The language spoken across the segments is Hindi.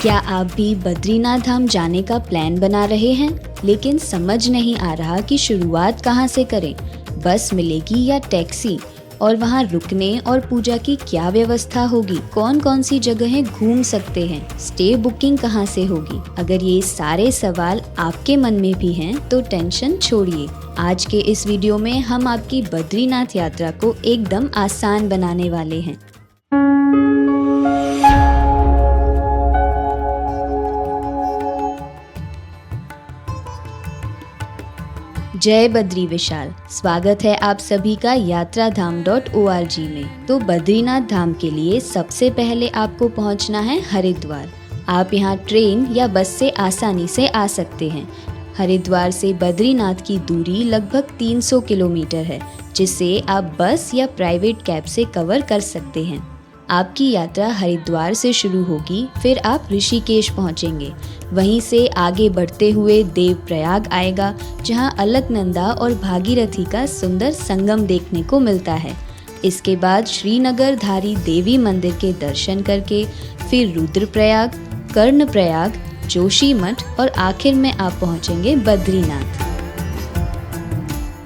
क्या आप भी बद्रीनाथ धाम जाने का प्लान बना रहे हैं, लेकिन समझ नहीं आ रहा कि शुरुआत कहां से करें? बस मिलेगी या टैक्सी? और वहां रुकने और पूजा की क्या व्यवस्था होगी? कौन कौन सी जगहें घूम सकते हैं? स्टे बुकिंग कहां से होगी? अगर ये सारे सवाल आपके मन में भी हैं तो टेंशन छोड़िए। आज के इस वीडियो में हम आपकी बद्रीनाथ यात्रा को एकदम आसान बनाने वाले हैं। जय बद्री विशाल। स्वागत है आप सभी का यात्राधाम.org में। तो बद्रीनाथ धाम के लिए सबसे पहले आपको पहुंचना है हरिद्वार। आप यहां ट्रेन या बस से आसानी से आ सकते हैं। हरिद्वार से बद्रीनाथ की दूरी लगभग 300 किलोमीटर है, जिसे आप बस या प्राइवेट कैब से कवर कर सकते हैं। आपकी यात्रा हरिद्वार से शुरू होगी, फिर आप ऋषिकेश पहुंचेंगे। वहीं से आगे बढ़ते हुए देवप्रयाग आएगा, जहां अलकनंदा और भागीरथी का सुंदर संगम देखने को मिलता है। इसके बाद श्रीनगर धारी देवी मंदिर के दर्शन करके फिर रुद्रप्रयाग, कर्णप्रयाग, जोशीमठ और आखिर में आप पहुंचेंगे बद्रीनाथ।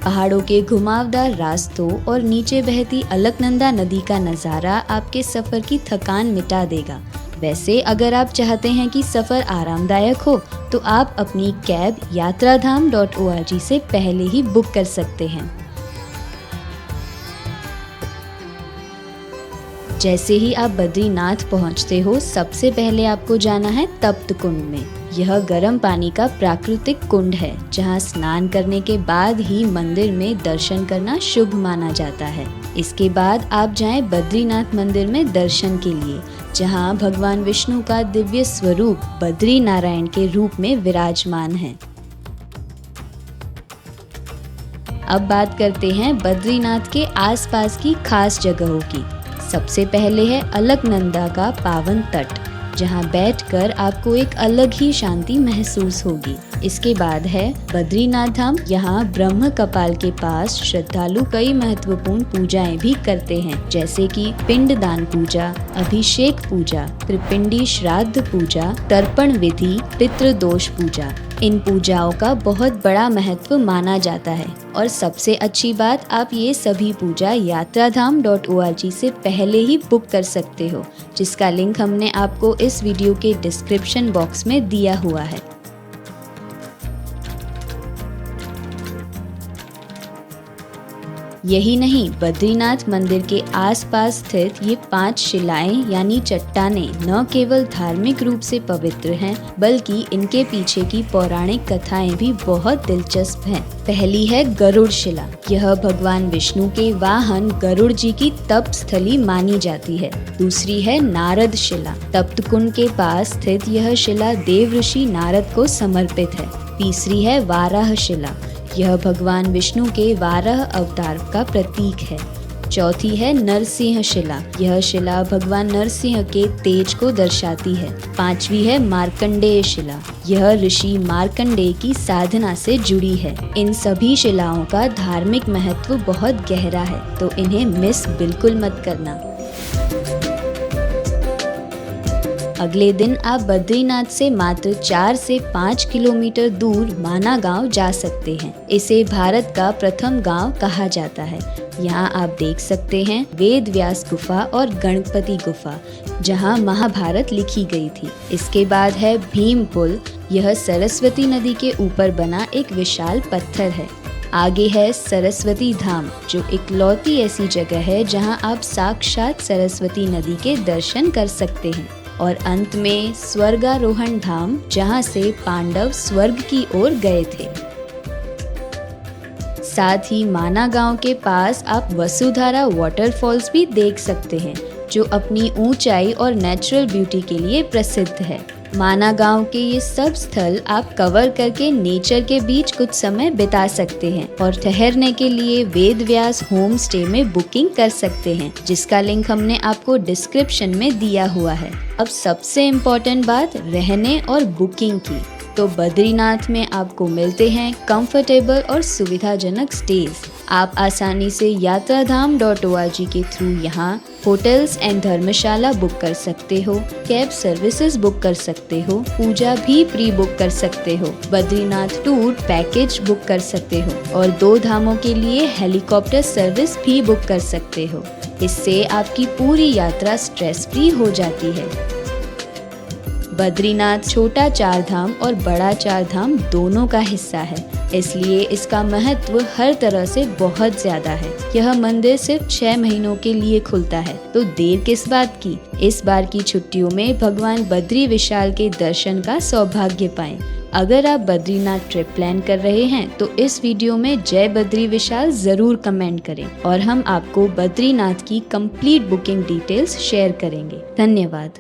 पहाड़ों के घुमावदार रास्तों और नीचे बहती अलकनंदा नदी का नज़ारा आपके सफ़र की थकान मिटा देगा। वैसे अगर आप चाहते हैं कि सफ़र आरामदायक हो तो आप अपनी कैब यात्राधाम.org से पहले ही बुक कर सकते हैं। जैसे ही आप बद्रीनाथ पहुंचते हो, सबसे पहले आपको जाना है तप्त कुंड में। यह गर्म पानी का प्राकृतिक कुंड है, जहां स्नान करने के बाद ही मंदिर में दर्शन करना शुभ माना जाता है। इसके बाद आप जाएं बद्रीनाथ मंदिर में दर्शन के लिए, जहां भगवान विष्णु का दिव्य स्वरूप बद्री नारायण के रूप में विराजमान है। अब बात करते हैं बद्रीनाथ के आसपास की खास जगहों की। सबसे पहले है अलकनंदा का पावन तट, जहां बैठकर आपको एक अलग ही शांति महसूस होगी। इसके बाद है बद्रीनाथ धाम। यहाँ ब्रह्म कपाल के पास श्रद्धालु कई महत्वपूर्ण पूजाएं भी करते हैं, जैसे कि पिंडदान पूजा, अभिषेक पूजा, त्रिपिंडी श्राद्ध पूजा, तर्पण विधि, पितृदोष पूजा। इन पूजाओं का बहुत बड़ा महत्व माना जाता है और सबसे अच्छी बात, आप ये सभी पूजा यात्राधाम.org से पहले ही बुक कर सकते हो, जिसका लिंक हमने आपको इस वीडियो के डिस्क्रिप्शन बॉक्स में दिया हुआ है। यही नहीं, बद्रीनाथ मंदिर के आसपास स्थित ये 5 शिलाएं यानी चट्टानें न केवल धार्मिक रूप से पवित्र हैं, बल्कि इनके पीछे की पौराणिक कथाएं भी बहुत दिलचस्प हैं। पहली है गरुड़ शिला। यह भगवान विष्णु के वाहन गरुड़ जी की तप स्थली मानी जाती है। दूसरी है नारद शिला। तप्त कुंड के पास स्थित यह शिला देव ऋषि नारद को समर्पित है। तीसरी है वाराह शिला। यह भगवान विष्णु के वाराह अवतार का प्रतीक है। चौथी है नरसिंह शिला। यह शिला भगवान नरसिंह के तेज को दर्शाती है। पांचवी है मार्कंडेय शिला। यह ऋषि मार्कंडेय की साधना से जुड़ी है। इन सभी शिलाओं का धार्मिक महत्व बहुत गहरा है, तो इन्हें मिस बिल्कुल मत करना। अगले दिन आप बद्रीनाथ से मात्र 4 से 5 किलोमीटर दूर माना गांव जा सकते हैं। इसे भारत का प्रथम गांव कहा जाता है। यहाँ आप देख सकते हैं वेद व्यास गुफा और गणपति गुफा, जहाँ महाभारत लिखी गई थी। इसके बाद है भीम पुल। यह सरस्वती नदी के ऊपर बना एक विशाल पत्थर है। आगे है सरस्वती धाम, जो इकलौती ऐसी जगह है जहाँ आप साक्षात सरस्वती नदी के दर्शन कर सकते हैं। और अंत में स्वर्गारोहण धाम, जहां से पांडव स्वर्ग की ओर गए थे। साथ ही माना गांव के पास आप वसुधारा वाटरफॉल्स भी देख सकते हैं, जो अपनी ऊंचाई और नेचुरल ब्यूटी के लिए प्रसिद्ध है। माना गांव के ये सब स्थल आप कवर करके नेचर के बीच कुछ समय बिता सकते हैं और ठहरने के लिए वेद व्यास होम स्टे में बुकिंग कर सकते हैं, जिसका लिंक हमने आपको डिस्क्रिप्शन में दिया हुआ है। अब सबसे इम्पोर्टेंट बात रहने और बुकिंग की। तो बद्रीनाथ में आपको मिलते हैं कंफर्टेबल और सुविधाजनक स्टेज। आप आसानी से yatraधाम.org के थ्रू यहाँ होटल्स एंड धर्मशाला बुक कर सकते हो, कैब सर्विसेज बुक कर सकते हो, पूजा भी प्री बुक कर सकते हो, बद्रीनाथ टूर पैकेज बुक कर सकते हो और 2 धामों के लिए हेलीकॉप्टर सर्विस भी बुक कर सकते हो। इससे आपकी पूरी यात्रा स्ट्रेस फ्री हो जाती है। बद्रीनाथ छोटा 4 धाम और बड़ा 4 धाम दोनों का हिस्सा है, इसलिए इसका महत्व हर तरह से बहुत ज्यादा है। यह मंदिर सिर्फ 6 महीनों के लिए खुलता है, तो देर किस बात की। इस बार की छुट्टियों में भगवान बद्री विशाल के दर्शन का सौभाग्य पाएं। अगर आप बद्रीनाथ ट्रिप प्लान कर रहे हैं तो इस वीडियो में जय बद्री विशाल जरूर कमेंट करें और हम आपको बद्रीनाथ की कंप्लीट बुकिंग डिटेल्स शेयर करेंगे। धन्यवाद।